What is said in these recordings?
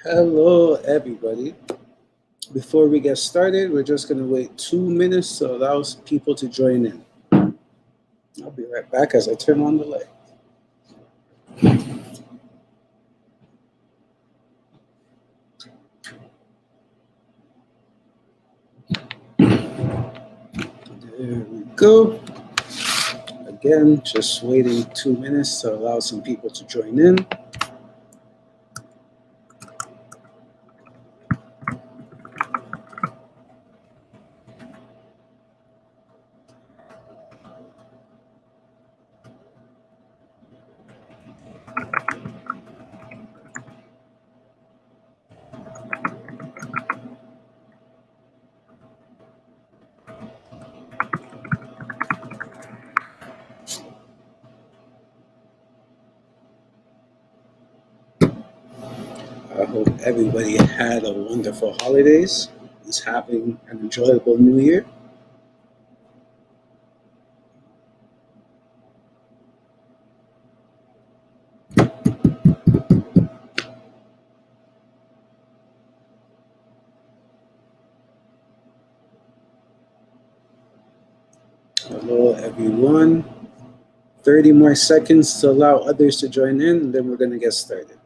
Hello, everybody. Before we get started, we're just going to wait 2 minutes to allow people to join in. I'll be right back as I turn on the light. There we go. Again, just waiting 2 minutes to allow some people to join in. I hope everybody had a wonderful holidays, is having an enjoyable new year. Hello, everyone. 30 more seconds to allow others to join in, and then we're going to get started.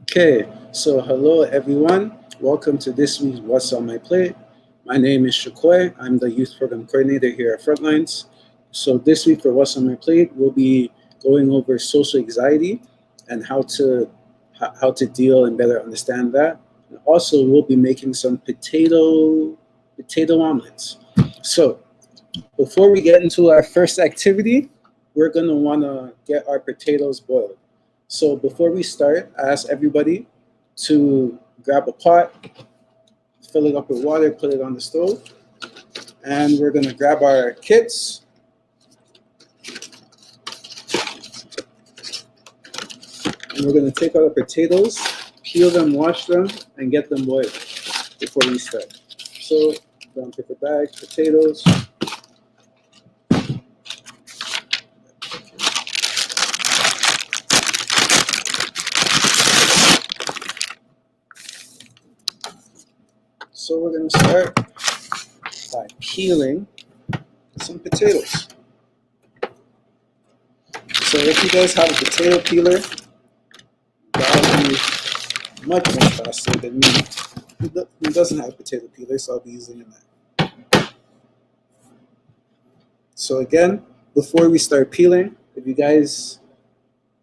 Okay, so hello everyone. Welcome to this week's What's on My Plate. My name is Shakoy. I'm the youth program coordinator here at Frontlines. So this week for What's on My Plate, we'll be going over social anxiety and how to deal and better understand that. And also, we'll be making some potato omelets. So before we get into our first activity, we're gonna wanna get our potatoes boiled. So before we start, I ask everybody to grab a pot, fill it up with water, put it on the stove, and we're gonna grab our kits. And we're gonna take out the potatoes, peel them, wash them, and get them boiled before we start. So, brown paper bag, potatoes. So we're gonna start by peeling some potatoes. So if you guys have a potato peeler, that'll be much faster than me. Who doesn't have a potato peeler, so I'll be using that. So again, before we start peeling, if you guys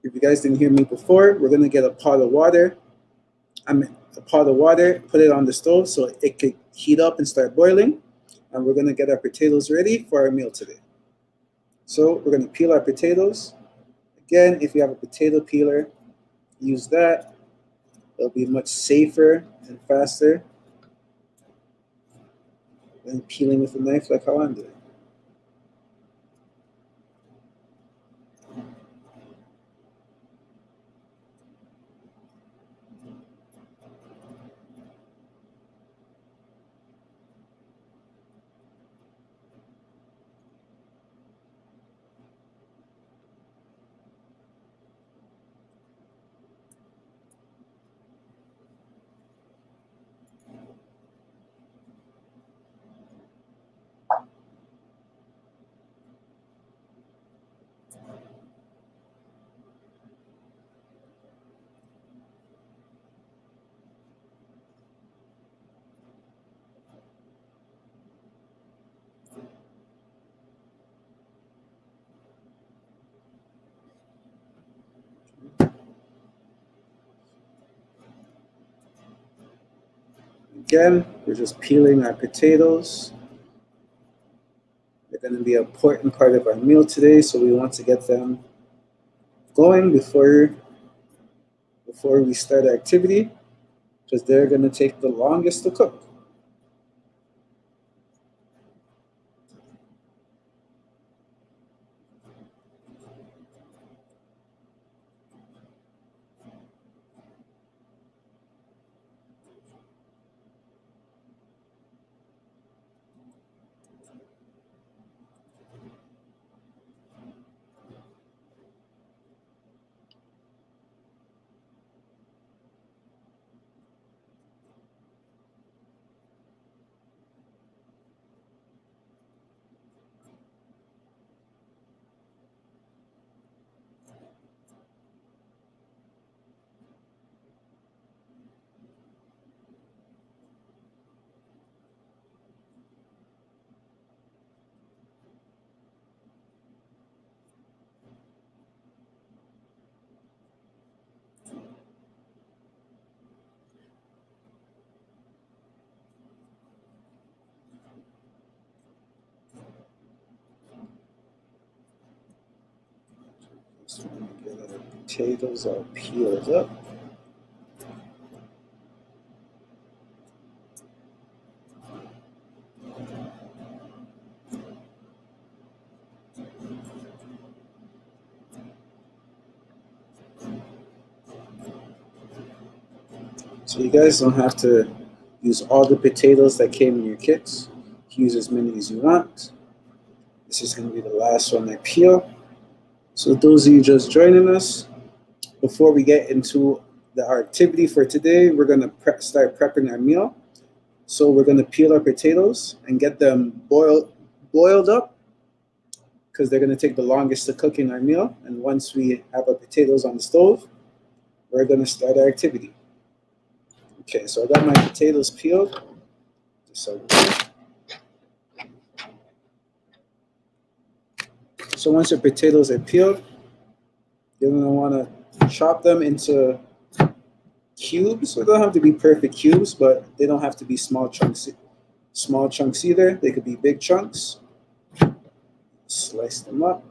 didn't hear me before, we're gonna get a pot of water. Put it on the stove so it could heat up and start boiling, and we're gonna get our potatoes ready for our meal today. So we're gonna peel our potatoes. Again, if you have a potato peeler, use that. It'll be much safer and faster than peeling with a knife like how I'm doing. Again, we're just peeling our potatoes. They're going to be an important part of our meal today, so we want to get them going before we start our activity, because they're going to take the longest to cook. Potatoes are peeled up. So you guys don't have to use all the potatoes that came in your kits. You can use as many as you want. This is going to be the last one I peel. So those of you just joining us, before we get into our activity for today, we're going to start prepping our meal. So we're going to peel our potatoes and get them boiled up, because they're going to take the longest to cook in our meal. And once we have our potatoes on the stove, we're going to start our activity. Okay, so I got my potatoes peeled. So once your potatoes are peeled, you're going to want to chop them into cubes. So they don't have to be perfect cubes, but they don't have to be small chunks either. They could be big chunks. Slice them up.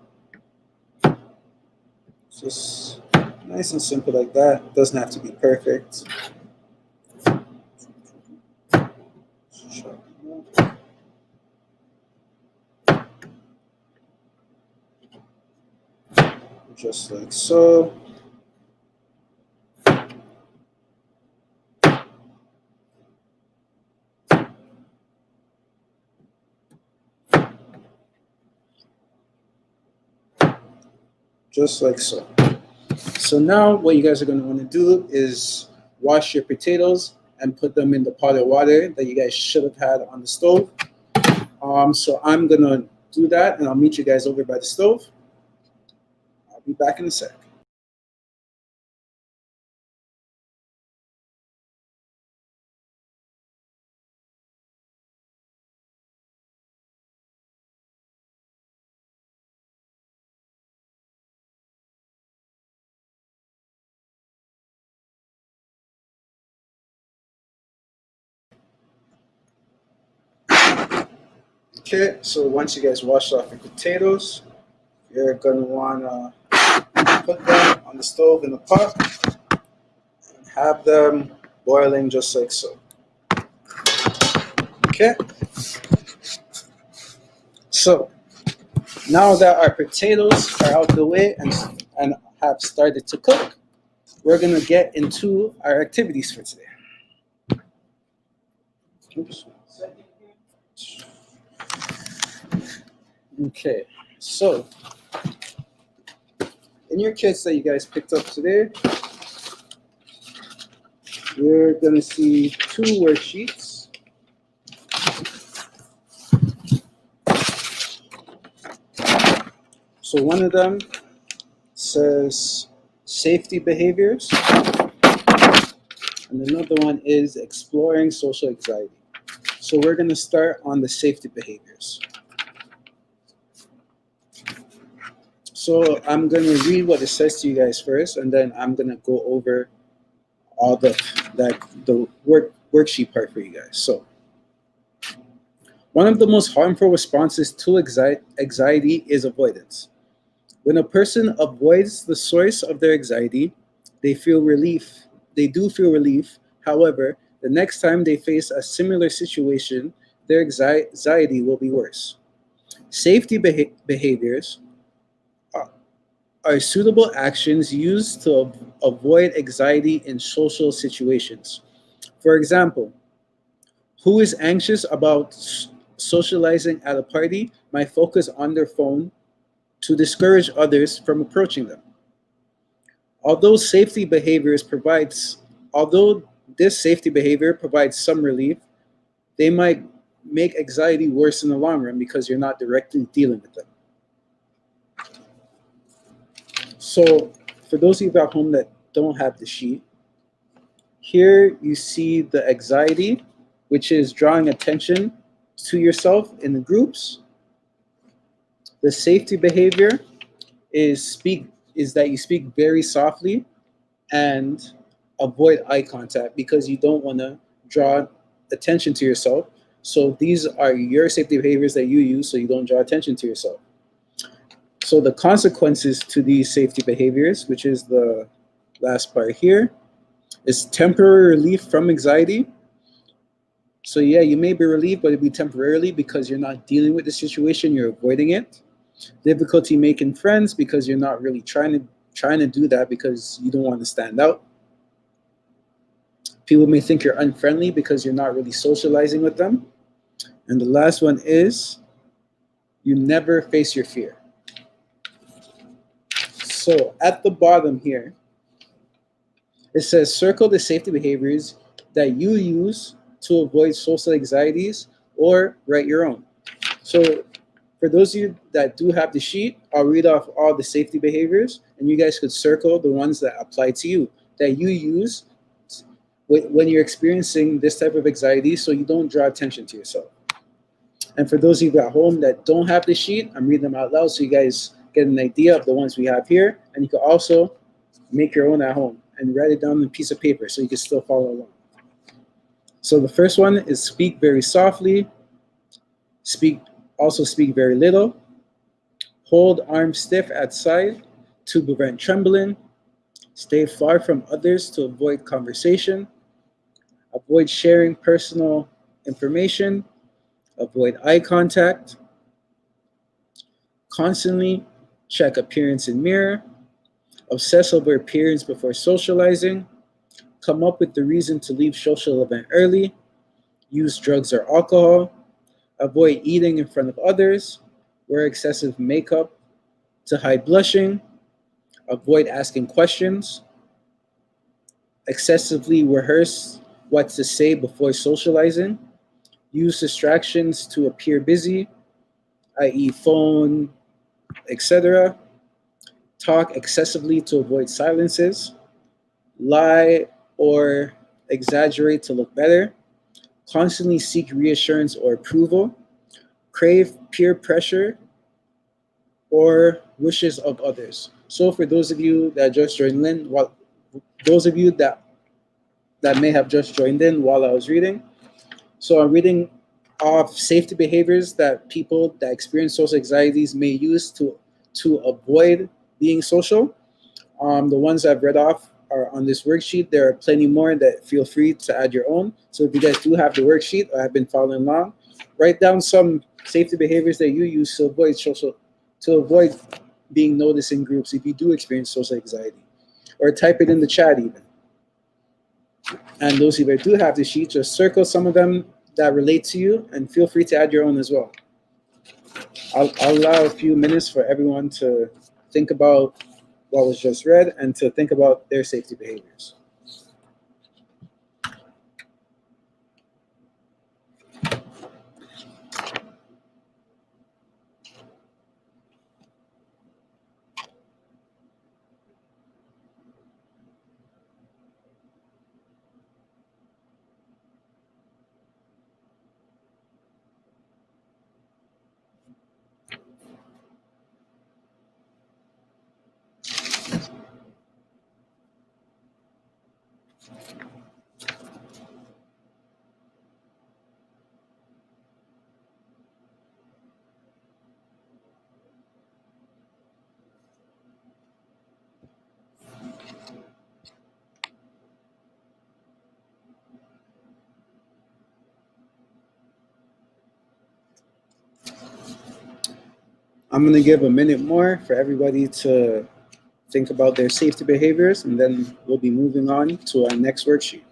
Just nice and simple like that. It doesn't have to be perfect. Just like so. Just like so. So now what you guys are going to want to do is wash your potatoes and put them in the pot of water that you guys should have had on the stove. So I'm going to do that, and I'll meet you guys over by the stove. I'll be back in a sec. Okay, so once you guys wash off your potatoes, you're going to want to put them on the stove in the pot and have them boiling just like so. Okay, so now that our potatoes are out the way and have started to cook, we're going to get into our activities for today. Oops. Okay, so in your kits that you guys picked up today, you're going to see two worksheets. So one of them says safety behaviors, and another one is exploring social anxiety. So we're going to start on the safety behaviors. So I'm going to read what it says to you guys first, and then I'm going to go over all the worksheet part for you guys. So one of the most harmful responses to anxiety is avoidance. When a person avoids the source of their anxiety, they feel relief. They do feel relief. However, the next time they face a similar situation, their anxiety will be worse. Safety behaviors are suitable actions used to avoid anxiety in social situations. For example, who is anxious about socializing at a party might focus on their phone to discourage others from approaching them. Although this safety behavior provides some relief, they might make anxiety worse in the long run because you're not directly dealing with them. So for those of you at home that don't have the sheet, here you see the anxiety, which is drawing attention to yourself in the groups. The safety behavior is that you speak very softly and avoid eye contact because you don't want to draw attention to yourself. So these are your safety behaviors that you use so you don't draw attention to yourself. So the consequences to these safety behaviors, which is the last part here, is temporary relief from anxiety. So yeah, you may be relieved, but it'll be temporarily because you're not dealing with the situation, you're avoiding it. Difficulty making friends because you're not really trying to do that because you don't want to stand out. People may think you're unfriendly because you're not really socializing with them. And the last one is you never face your fear. So at the bottom here, it says circle the safety behaviors that you use to avoid social anxieties or write your own. So for those of you that do have the sheet, I'll read off all the safety behaviors and you guys could circle the ones that apply to you, that you use when you're experiencing this type of anxiety so you don't draw attention to yourself. And for those of you at home that don't have the sheet, I'm reading them out loud so you guys get an idea of the ones we have here. And you can also make your own at home and write it down on a piece of paper so you can still follow along. So the first one is speak very softly, speak very little, hold arms stiff at side to prevent trembling, stay far from others to avoid conversation, avoid sharing personal information, avoid eye contact, constantly check appearance in mirror, obsess over appearance before socializing, come up with the reason to leave social event early, use drugs or alcohol, avoid eating in front of others, wear excessive makeup to hide blushing, avoid asking questions, excessively rehearse what to say before socializing, use distractions to appear busy, i.e. phone, etc., talk excessively to avoid silences, lie or exaggerate to look better, constantly seek reassurance or approval, crave peer pressure or wishes of others. So for those of you that just joined in, those of you that may have just joined in while I was reading, so I'm reading off safety behaviors that people that experience social anxieties may use to avoid being social. The ones I've read off are on this worksheet. There are plenty more that feel free to add your own. So if you guys do have the worksheet or have been following along, write down some safety behaviors that you use to avoid being noticed in groups if you do experience social anxiety, or type it in the chat even. And those of you that do have the sheet, just circle some of them that relate to you, and feel free to add your own as well. I'll allow a few minutes for everyone to think about what was just read and to think about their safety behaviors. I'm going to give a minute more for everybody to think about their safety behaviors, and then we'll be moving on to our next worksheet.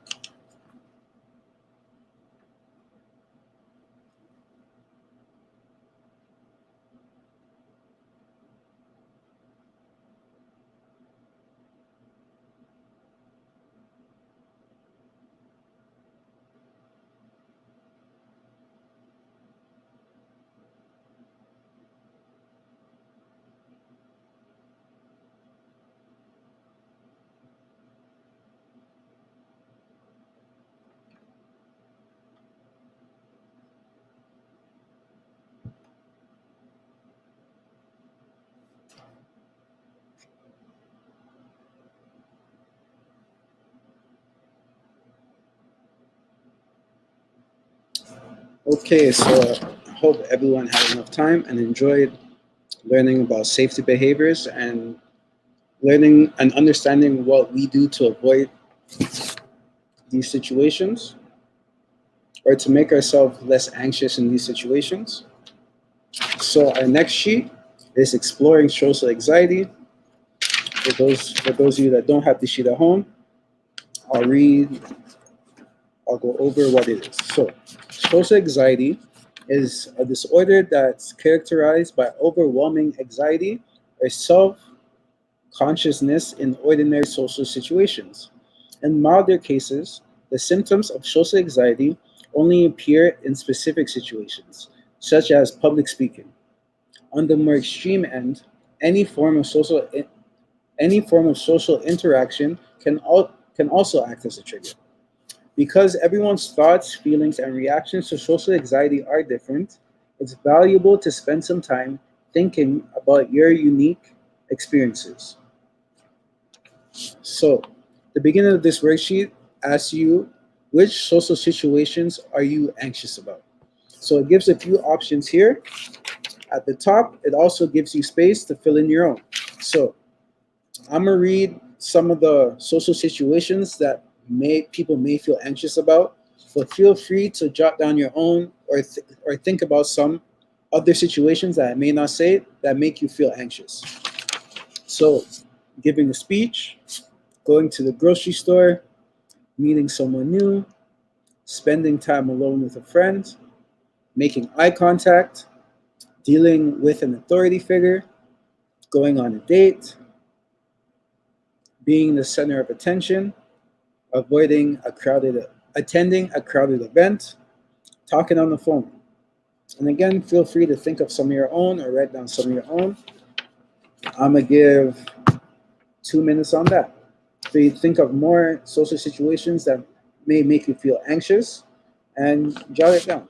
Okay, so I hope everyone had enough time and enjoyed learning about safety behaviors, and learning and understanding what we do to avoid these situations or to make ourselves less anxious in these situations. So our next sheet is exploring social anxiety. For those of you that don't have the sheet at home, I'll read. I'll go over what it is. So, social anxiety is a disorder that's characterized by overwhelming anxiety or self consciousness in ordinary social situations. In milder cases, the symptoms of social anxiety only appear in specific situations, such as public speaking. On the more extreme end, any form of social any form of social interaction can also act as a trigger. Because everyone's thoughts, feelings, and reactions to social anxiety are different, it's valuable to spend some time thinking about your unique experiences. So, the beginning of this worksheet asks you, which social situations are you anxious about? So it gives a few options here. At the top, it also gives you space to fill in your own. So I'm gonna read some of the social situations that people may feel anxious about, but feel free to jot down your own or think about some other situations that I may not say that make you feel anxious. So, giving a speech, going to the grocery store, meeting someone new, spending time alone with a friend, making eye contact, dealing with an authority figure, going on a date, being the center of attention, avoiding a crowded attending a crowded event, talking on the phone. And again, feel free to think of some of your own or write down some of your own. I'm gonna give 2 minutes on that. So you think of more social situations that may make you feel anxious and jot it down.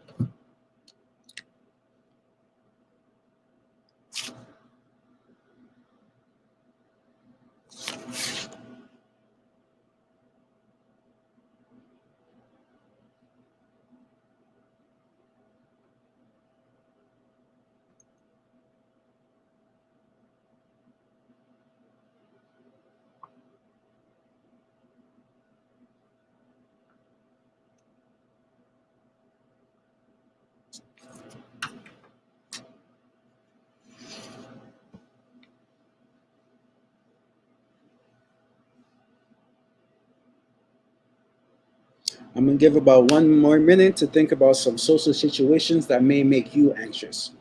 I'm gonna give about 1 more minute to think about some social situations that may make you anxious. –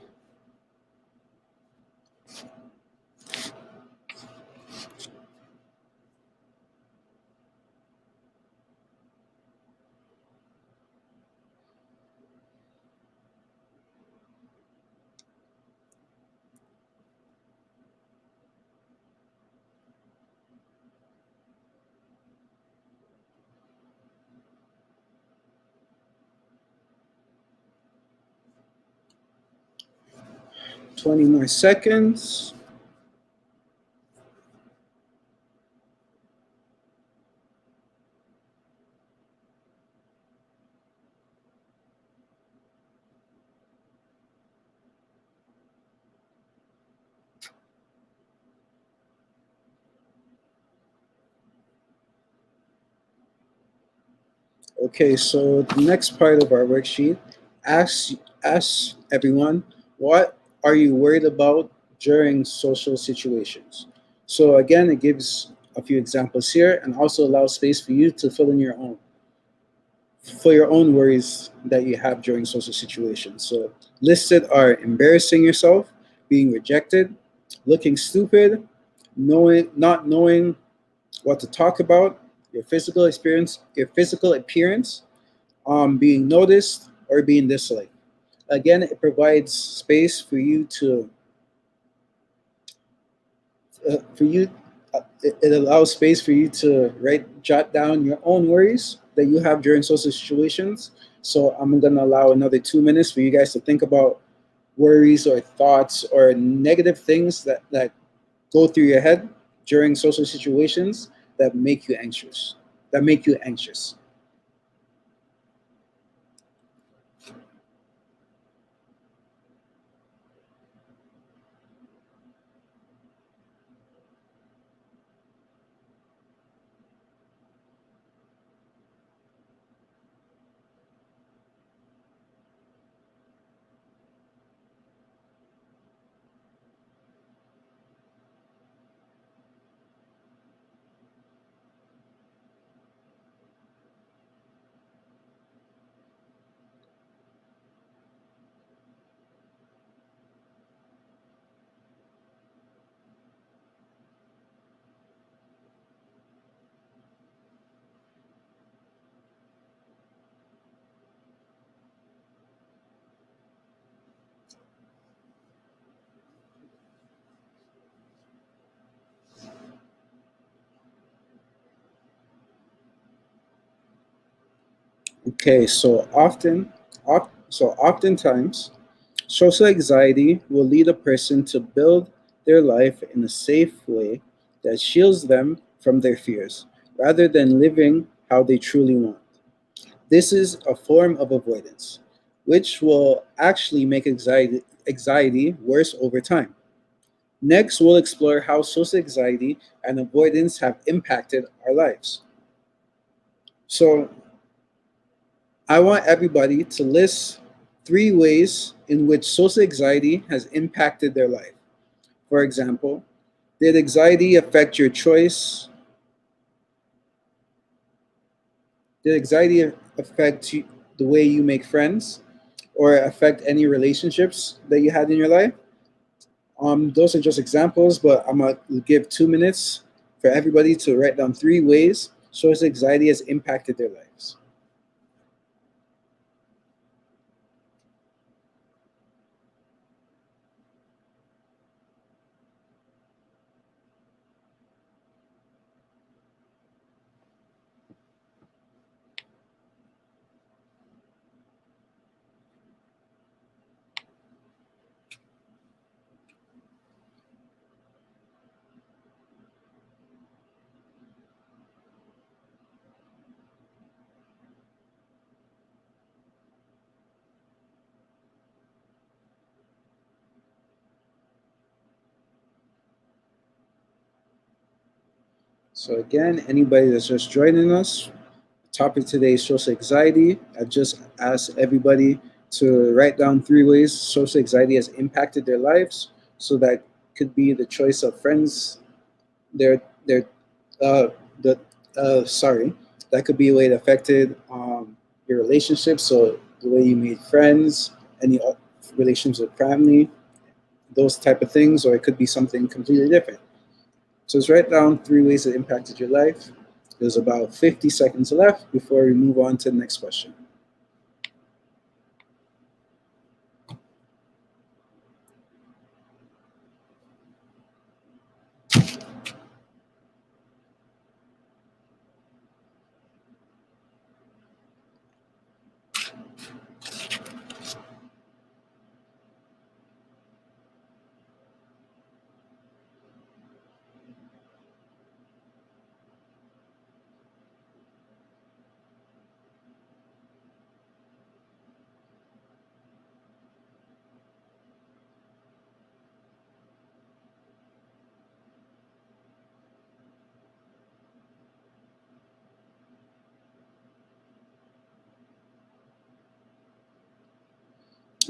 20 more seconds. Okay, so the next part of our worksheet asks everyone, what are you worried about during social situations? So again, it gives a few examples here and also allows space for you to fill in your own worries that you have during social situations. So listed are embarrassing yourself, being rejected, looking stupid, not knowing what to talk about, your physical appearance, being noticed or being disliked. Again, it provides space for you to for you. It allows space for you to jot down your own worries that you have during social situations. So I'm gonna allow another 2 minutes for you guys to think about worries or thoughts or negative things that go through your head during social situations that make you anxious. That make you anxious. Okay, so oftentimes, social anxiety will lead a person to build their life in a safe way that shields them from their fears, rather than living how they truly want. This is a form of avoidance, which will actually make anxiety worse over time. Next, we'll explore how social anxiety and avoidance have impacted our lives. So, I want everybody to list 3 ways in which social anxiety has impacted their life. For example, did anxiety affect your choice? Did anxiety affect the way you make friends or affect any relationships that you had in your life? Those are just examples, but I'm going to give 2 minutes for everybody to write down 3 ways social anxiety has impacted their lives. So, again, anybody that's just joining us, topic today is social anxiety. I just asked everybody to write down 3 ways social anxiety has impacted their lives. So that could be the choice of friends, their uh, the sorry, that could be a way it affected your relationships. So the way you made friends, any relations with family, those type of things, or it could be something completely different. So let's write down 3 ways that impacted your life. There's about 50 seconds left before we move on to the next question.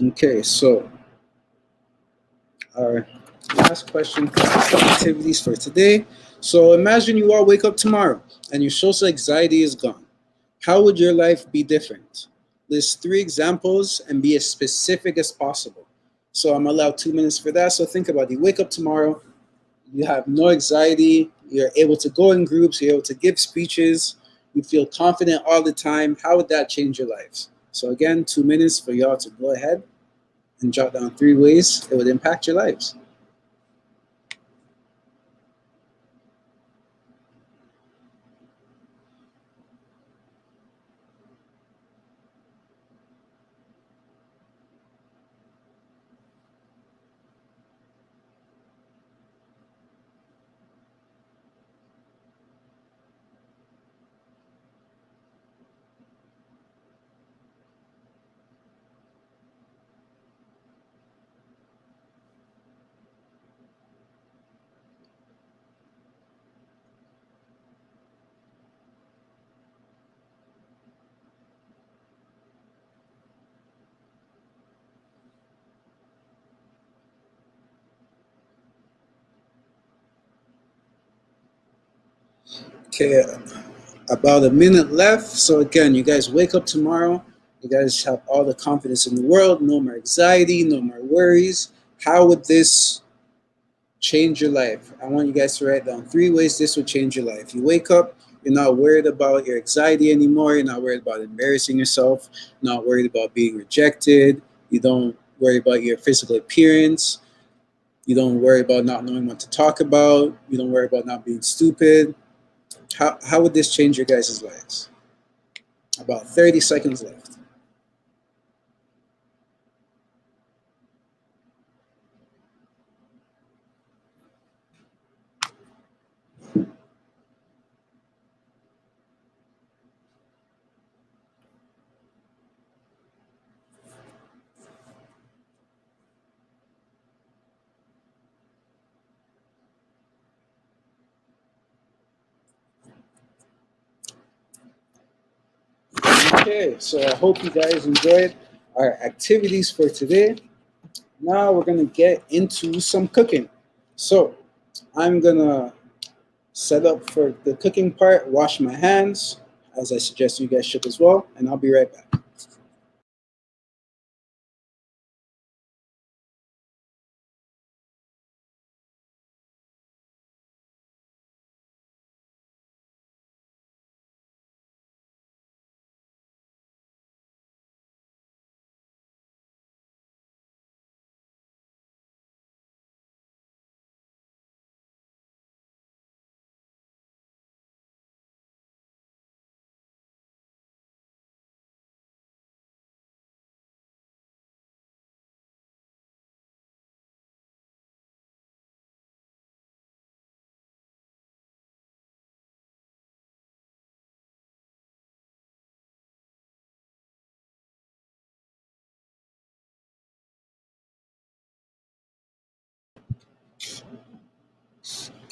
Okay, so our last question for activities for today. So imagine you all wake up tomorrow and your social anxiety is gone. How would your life be different? List 3 examples and be as specific as possible. So I'm allowed 2 minutes for that. So think about it. You wake up tomorrow, you have no anxiety, you're able to go in groups, you're able to give speeches, you feel confident all the time. How would that change your lives? So again, 2 minutes for y'all to go ahead and jot down 3 ways it would impact your lives. Okay, about a minute left. So again, you guys wake up tomorrow. You guys have all the confidence in the world. No more anxiety. No more worries. How would this change your life? I want you guys to write down 3 ways this would change your life. You wake up. You're not worried about your anxiety anymore. You're not worried about embarrassing yourself. You're not worried about being rejected. You don't worry about your physical appearance. You don't worry about not knowing what to talk about. You don't worry about not being stupid. How would this change your guys' lives? About 30 seconds left. Okay, so I hope you guys enjoyed our activities for today. Now we're gonna get into some cooking. So I'm gonna set up for the cooking part, wash my hands, as I suggest you guys should as well, and I'll be right back.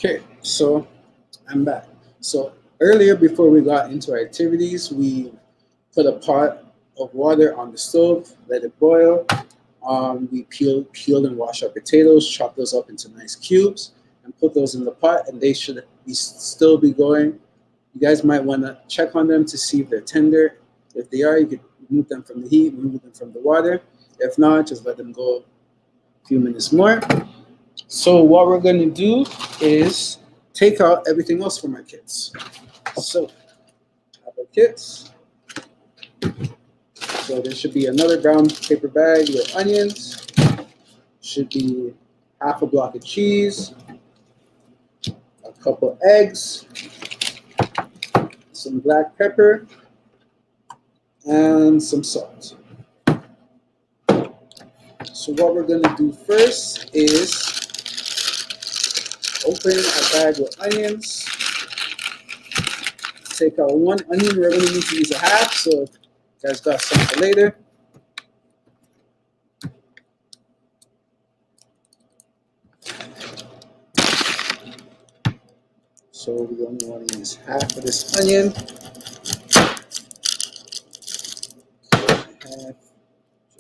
Okay, so I'm back. So earlier, before we got into our activities, we put a pot of water on the stove, let it boil. We peel and wash our potatoes, chop those up into nice cubes, and put those in the pot, and they should still be going. You guys might want to check on them to see if they're tender. If they are, you could remove them from the heat, remove them from the water. If not, just let them go a few minutes more. So what we're going to do is take out everything else from our kits. So have our kits. So there should be another brown paper bag with onions. Should be half a block of cheese, a couple eggs, some black pepper, and some salt. So what we're going to do first is open a bag with onions. Take out one onion. We're going to need to use a half, so you guys got some for later. So we only want to use half of this onion. Half,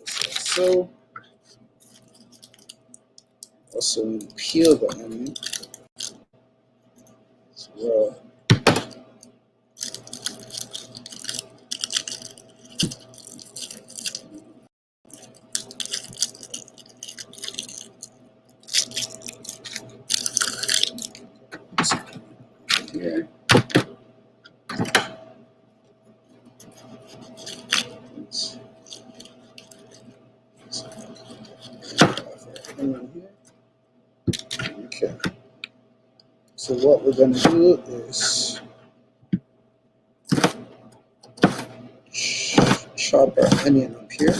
just like so. Also peel the onion as well. Here. Okay. So what we're going to do is chop our onion up here.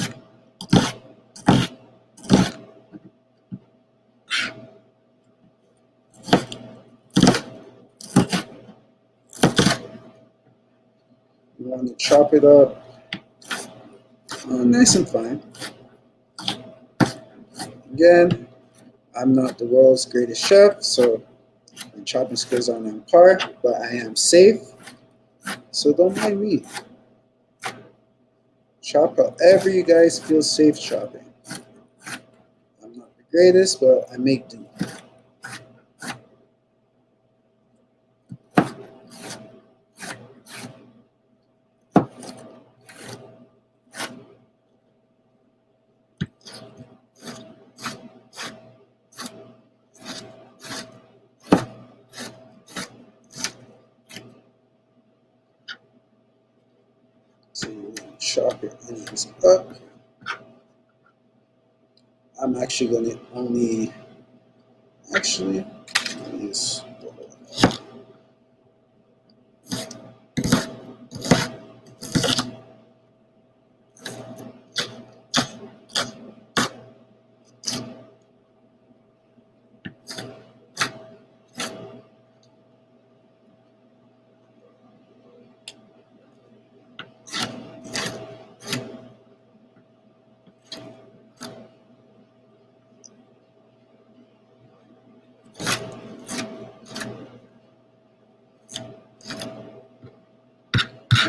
You want to chop it up nice and fine. Again, I'm not the world's greatest chef, so my chopping skills aren't on par, but I am safe, so don't mind me. Chop however you guys feel safe chopping. I'm not the greatest, but I make do. So you chop your onions up. I'm actually going to only use the whole.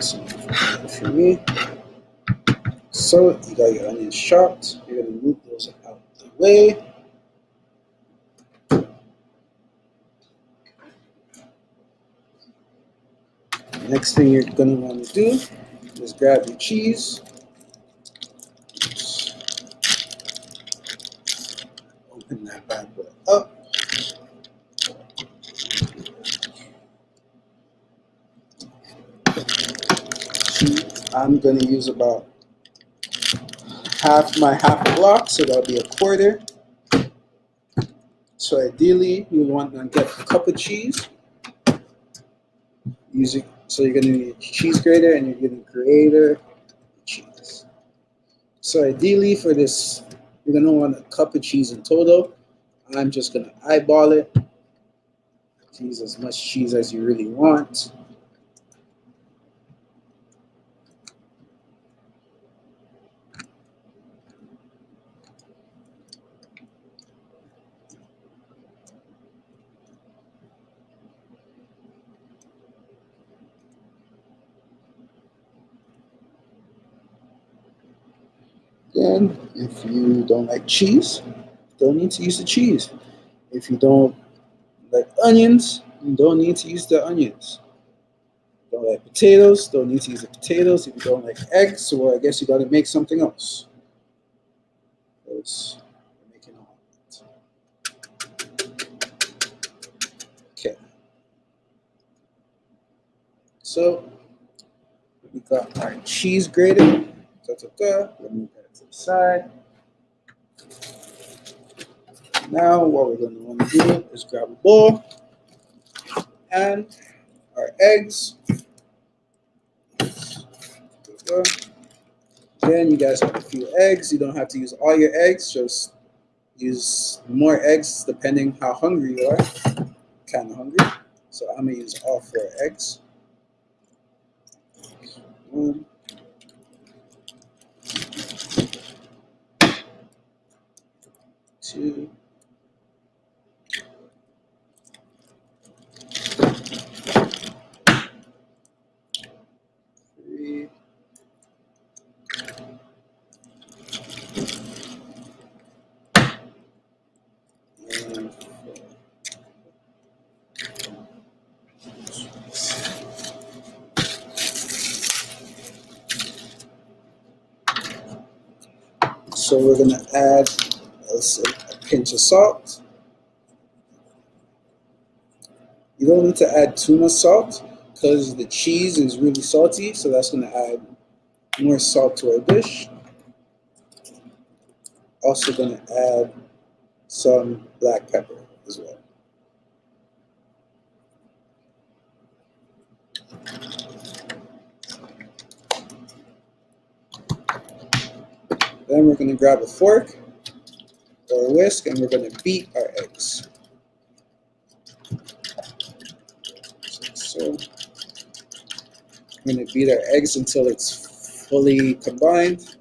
This one for me. So you got your onions chopped. You're gonna move those out the way. Next thing you're gonna want to do is grab your cheese. Open that bad boy up. I'm gonna use about half a block, so that'll be a quarter. So ideally, you want to get a cup of cheese. So you're gonna need a cheese grater, and you're gonna grate cheese. So ideally for this, you're gonna want a cup of cheese in total. I'm just gonna eyeball it. Use as much cheese as you really want. Then, if you don't like cheese, don't need to use the cheese. If you don't like onions, you don't need to use the onions. Don't like potatoes, don't need to use the potatoes. If you don't like eggs, well, I guess you got to make something else. Because we're making all okay. So we got our cheese grated. Remove that to the side. Now, what we're going to want to do is grab a bowl and our eggs. Then you guys have a few eggs. You don't have to use all your eggs. Just use more eggs depending how hungry you are. Kind of hungry. So I'm going to use all 4 eggs. 1, 2, 3, and 4. So we're going to add, let's say, a pinch of salt. You don't need to add too much salt because the cheese is really salty, so that's going to add more salt to our dish. Also going to add some black pepper as well. Then we're going to grab a fork or a whisk and we're going to beat our eggs. So we're going to beat our eggs until it's fully combined.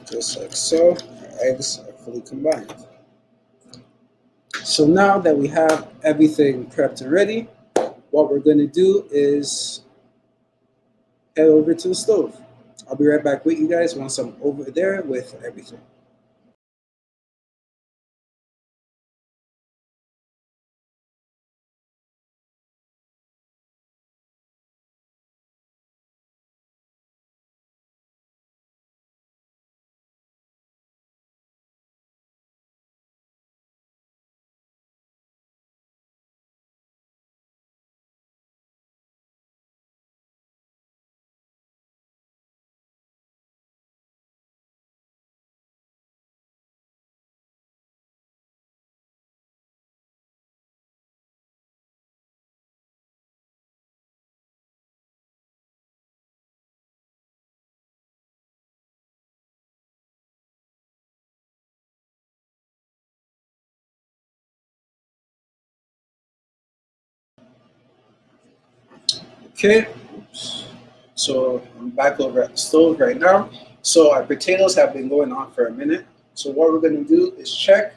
Just like so, our eggs are fully combined. So now that we have everything prepped and ready, what we're going to do is head over to the stove. I'll be right back with you guys once I'm over there with everything. Okay, so I'm back over at the stove right now. So our potatoes have been going on for a minute. So what we're gonna do is check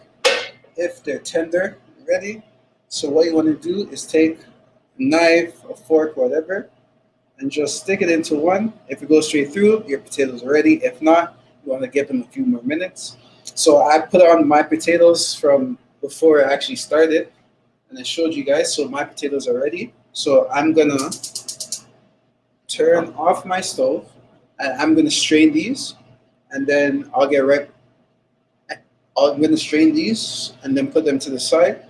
if they're tender, ready. So what you wanna do is take a knife, a fork, whatever, and just stick it into one. If it goes straight through, your potatoes are ready. If not, you wanna give them a few more minutes. So I put on my potatoes from before I actually started, and I showed you guys. So my potatoes are ready. So I'm gonna turn off my stove, and I'm gonna strain these, and then I'll get right. I'm gonna strain these and then put them to the side.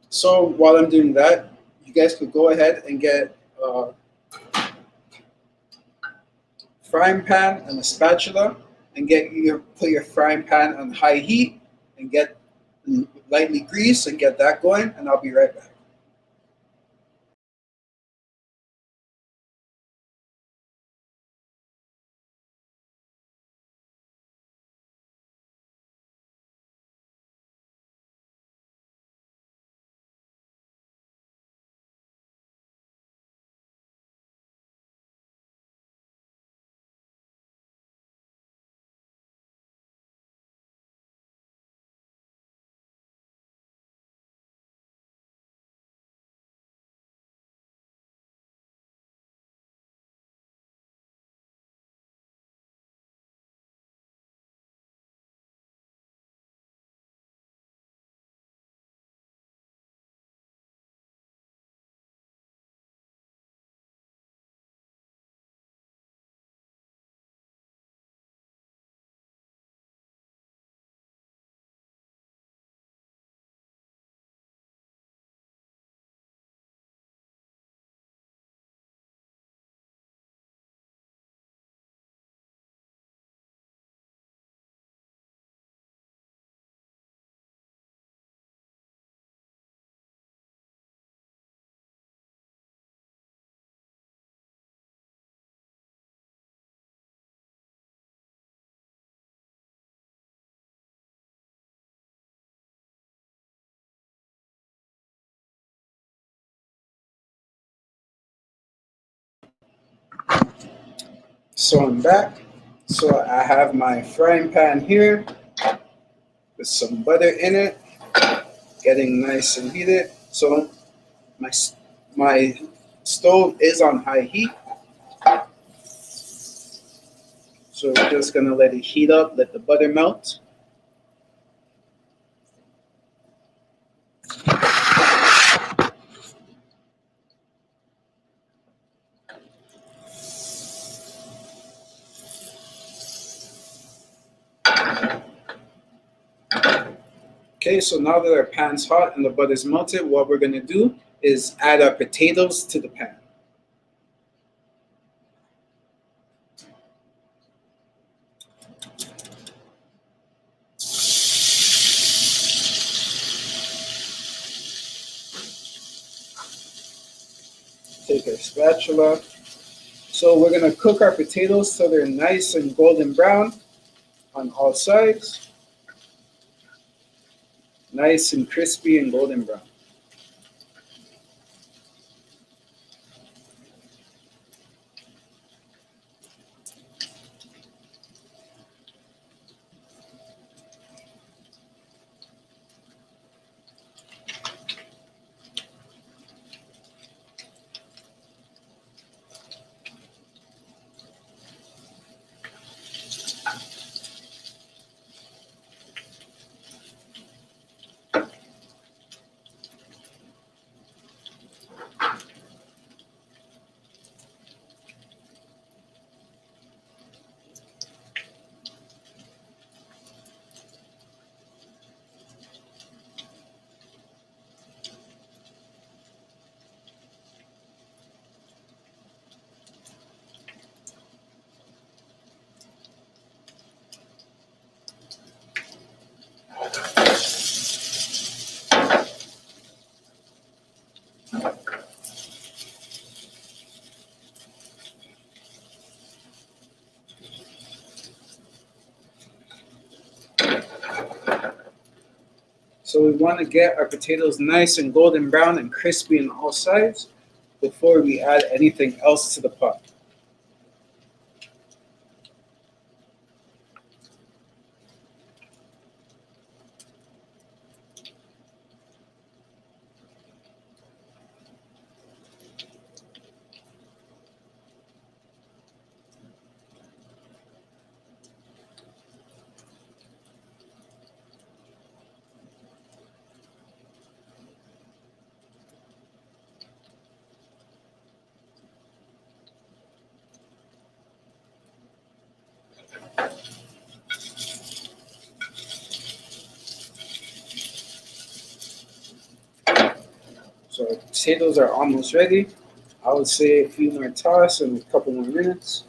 So while I'm doing that, you guys could go ahead and get a frying pan and a spatula, and put your frying pan on high heat and get lightly greased and get that going. And I'll be right back. So I'm back. So I have my frying pan here with some butter in it, getting nice and heated. So my my stove is on high heat. So we're just gonna let it heat up, let the butter melt. Okay, so now that our pan's hot and the butter's melted, what we're gonna do is add our potatoes to the pan. Take our spatula. So we're gonna cook our potatoes till they're nice and golden brown on all sides. Nice and crispy and golden brown. So we want to get our potatoes nice and golden brown and crispy on all sides. before we add anything else to the pot. So our potatoes are almost ready. I would say a few more toss and a couple more minutes.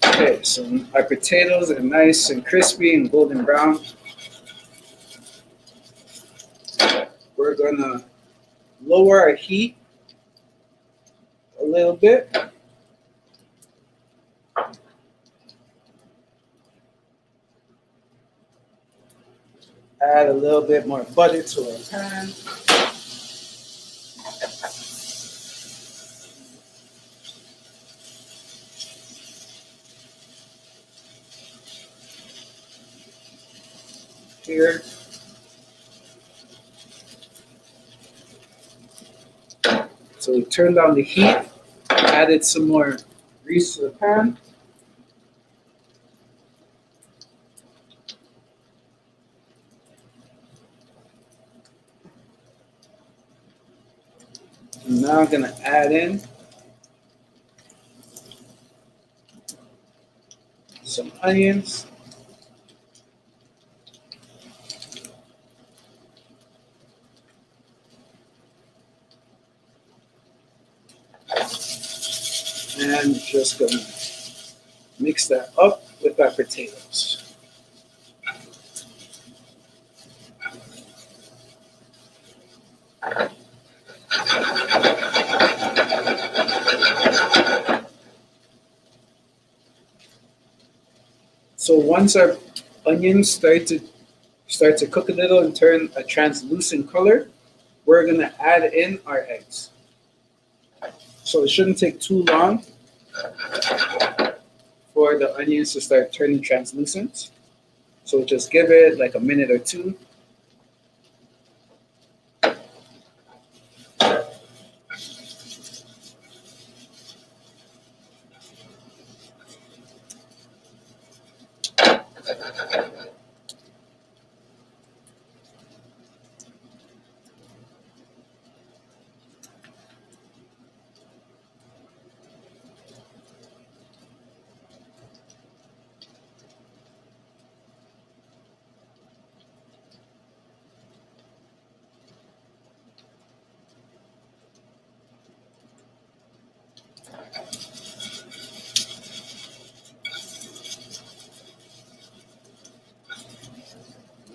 Okay, so our potatoes are nice and crispy and golden brown. We're gonna lower our heat a little bit. Add a little bit more butter to our pan. Here. So we turned down the heat, added some more grease to the pan. And now I'm gonna add in some onions. And just gonna mix that up with our potatoes. So once our onions start to cook a little and turn a translucent color, we're gonna add in our eggs. So it shouldn't take too long for the onions to start turning translucent. So just give it like a minute or two.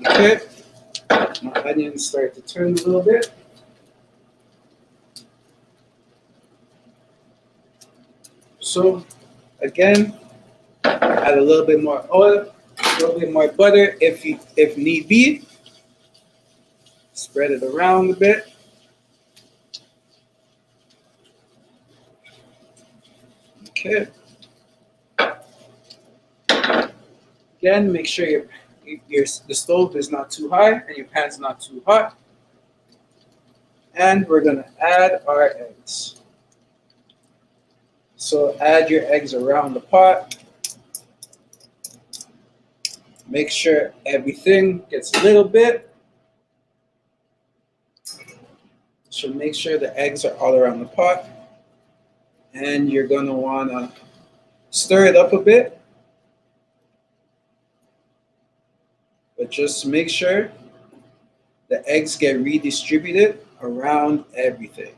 Okay, my onions start to turn a little bit. So again, add a little bit more oil, a little bit more butter if need be. Spread it around a bit. Okay. Again, make sure the stove is not too high and your pan's not too hot. And we're gonna add our eggs. So add your eggs around the pot. Make sure everything gets a little bit. So make sure the eggs are all around the pot. And you're going to want to stir it up a bit. But just make sure the eggs get redistributed around everything.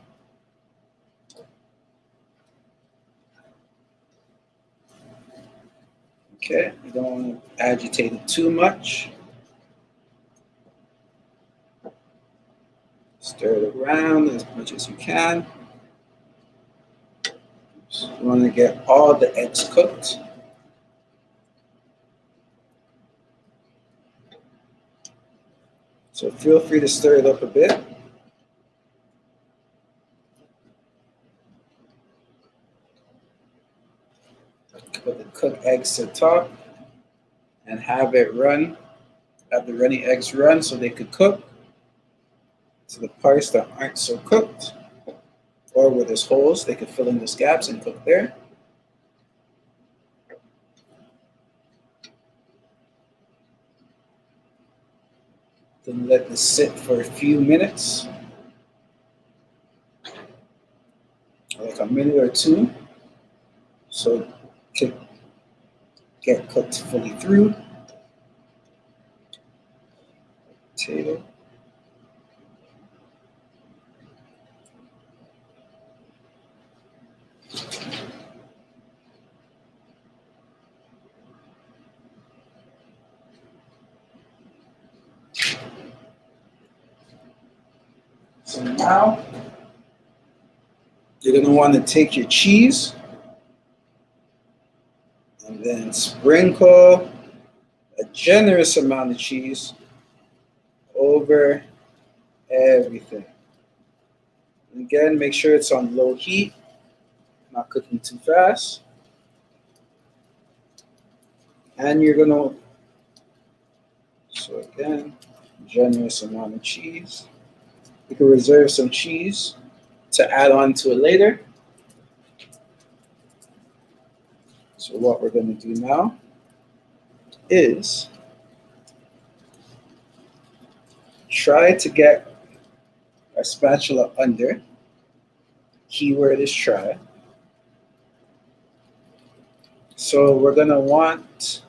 Okay, you don't want to agitate it too much. Stir it around as much as you can. So you want to get all the eggs cooked. So feel free to stir it up a bit. Put the cooked eggs to the top and have it run. Have the runny eggs run so they could cook to the parts that aren't so cooked, or where there's holes, they could fill in those gaps and cook there. Then let this sit for a few minutes, like a minute or two, so it can get cooked fully through. Potato. So now you're going to want to take your cheese and then sprinkle a generous amount of cheese over everything. And again, make sure it's on low heat, not cooking too fast. And you're going to, so again, generous amount of cheese. You can reserve some cheese to add on to it later. So what we're going to do now is try to get our spatula under. Keyword is try. So we're going to want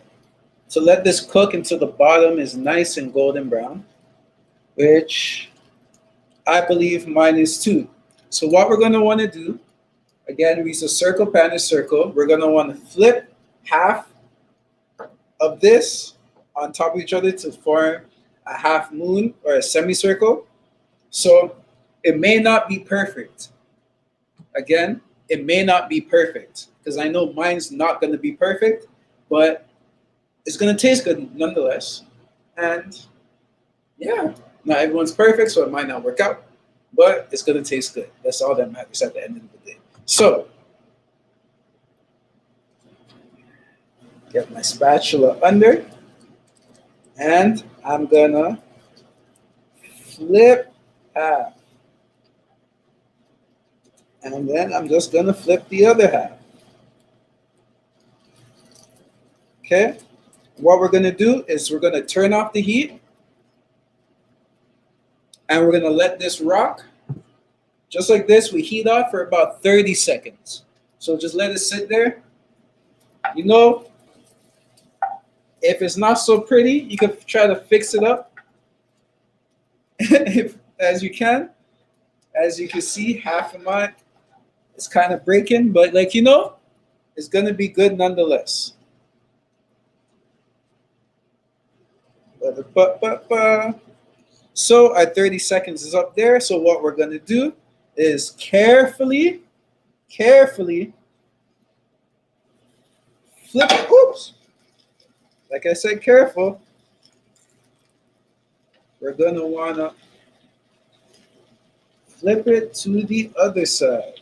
to let this cook until the bottom is nice and golden brown, which I believe mine is too. So what we're going to want to do, again, we use a circle pan a circle. We're going to want to flip half of this on top of each other to form a half moon or a semicircle. So it may not be perfect. Again, it may not be perfect because I know mine's not going to be perfect, but it's going to taste good nonetheless. And yeah, not everyone's perfect, so it might not work out, but it's going to taste good. That's all that matters at the end of the day. So get my spatula under, and I'm going to flip half. And then I'm just going to flip the other half. Okay? What we're going to do is we're going to turn off the heat. And we're going to let this rock. Just like this, we heat off for about 30 seconds. So just let it sit there. You know, if it's not so pretty, you can try to fix it up as you can. As you can see, half of mine is kind of breaking, but like, you know, it's going to be good nonetheless. So our 30 seconds is up there. So what we're going to do is carefully flip it. Oops. Like I said, careful. We're going to want to flip it to the other side.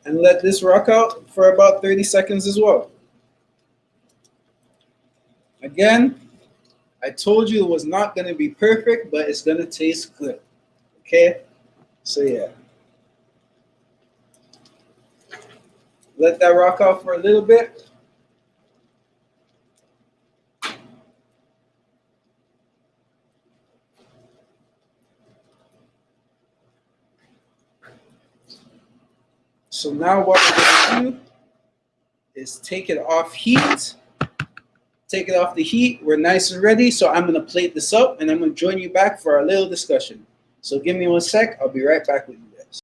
And let this rock out for about 30 seconds as well. Again, I told you it was not going to be perfect, but it's going to taste good. Okay? So yeah. Let that rock out for a little bit. So now what we're going to do is take it off heat. Take it off the heat. We're nice and ready. So I'm going to plate this up and I'm going to join you back for our little discussion. So give me 1 sec. I'll be right back with you guys.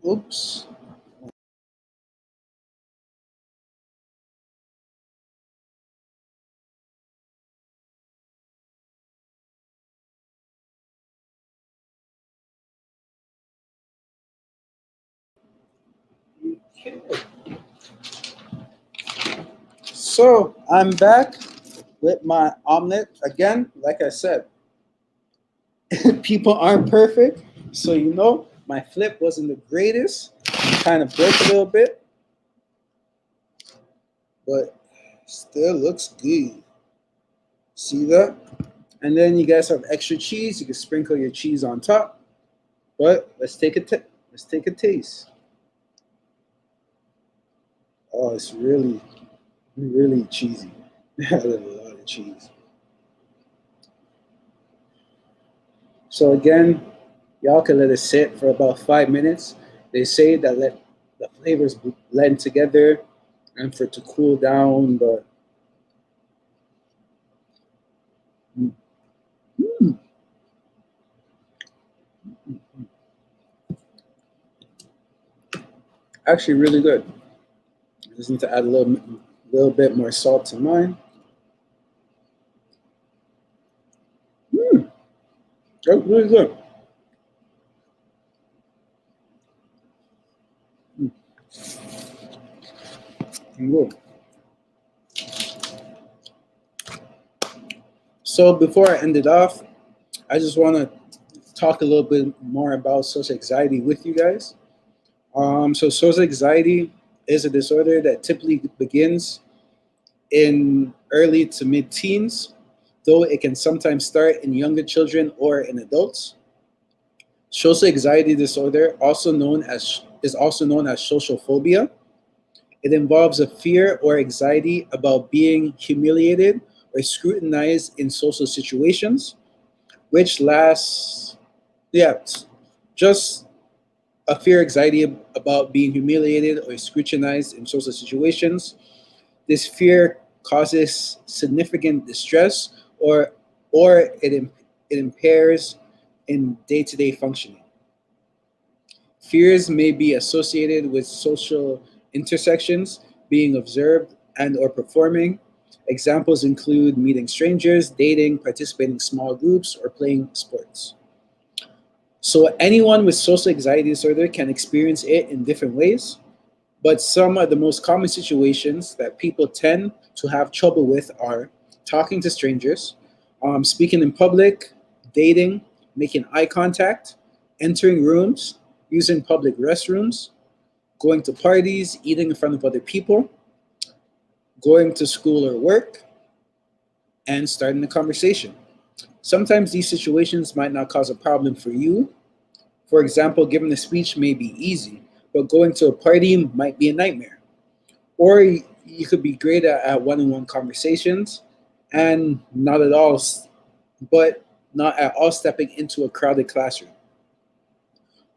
Oops. Okay. So I'm back with my omelet again. Like I said, people aren't perfect. So, my flip wasn't the greatest. Kind of broke a little bit, but still looks good. See that? And then you guys have extra cheese. You can sprinkle your cheese on top. But let's take a taste. Oh, it's really, really cheesy. That's a lot of cheese. So again, y'all can let it sit for about 5 minutes. They say that let the flavors blend together and for it to cool down. But mm, actually, really good. I just need to add a little bit more salt to mine. Mm, that's really good. Mm, good. So before I end it off, I just want to talk a little bit more about social anxiety with you guys. So social anxiety is a disorder that typically begins in early to mid-teens, though it can sometimes start in younger children or in adults. Social anxiety disorder, is also known as social phobia. It involves a fear or anxiety about being humiliated or scrutinized in social situations, which lasts, yeah, just a fear anxiety about being humiliated or scrutinized in social situations. This fear causes significant distress or it impairs in day-to-day functioning. Fears may be associated with social intersections, being observed and or performing. Examples include meeting strangers, dating, participating in small groups, or playing sports. So anyone with social anxiety disorder can experience it in different ways, but some of the most common situations that people tend to have trouble with are talking to strangers, speaking in public, dating, making eye contact, entering rooms, using public restrooms, going to parties, eating in front of other people, going to school or work, and starting a conversation. Sometimes these situations might not cause a problem for you. For example, giving a speech may be easy, but going to a party might be a nightmare. Or you could be great at one-on-one conversations and not at all, but not at all stepping into a crowded classroom.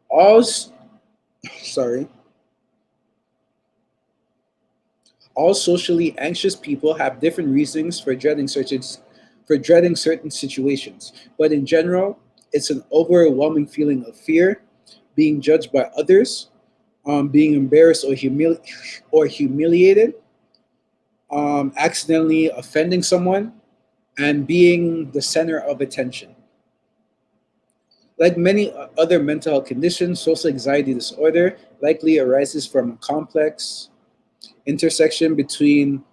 All, sorry, all socially anxious people have different reasons for dreading certain situations, but in general, it's an overwhelming feeling of fear, being judged by others, being embarrassed or humiliated, accidentally offending someone, and being the center of attention. Like many other mental health conditions, social anxiety disorder likely arises from a complex intersection between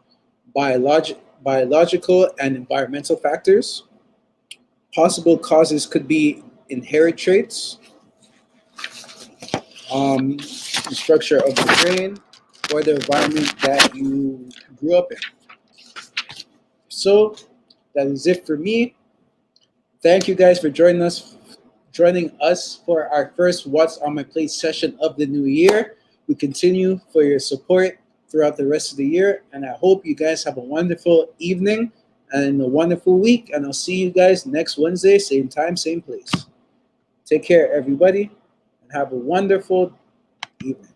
biological and environmental factors. Possible causes could be inherent traits, the structure of the brain, or the environment that you grew up in. So that is it for me. Thank you guys for joining us for our first What's on My Plate session of the new year. We continue for your support throughout the rest of the year, and I hope you guys have a wonderful evening and a wonderful week, and I'll see you guys next Wednesday, same time, same place. Take care, everybody, and have a wonderful evening.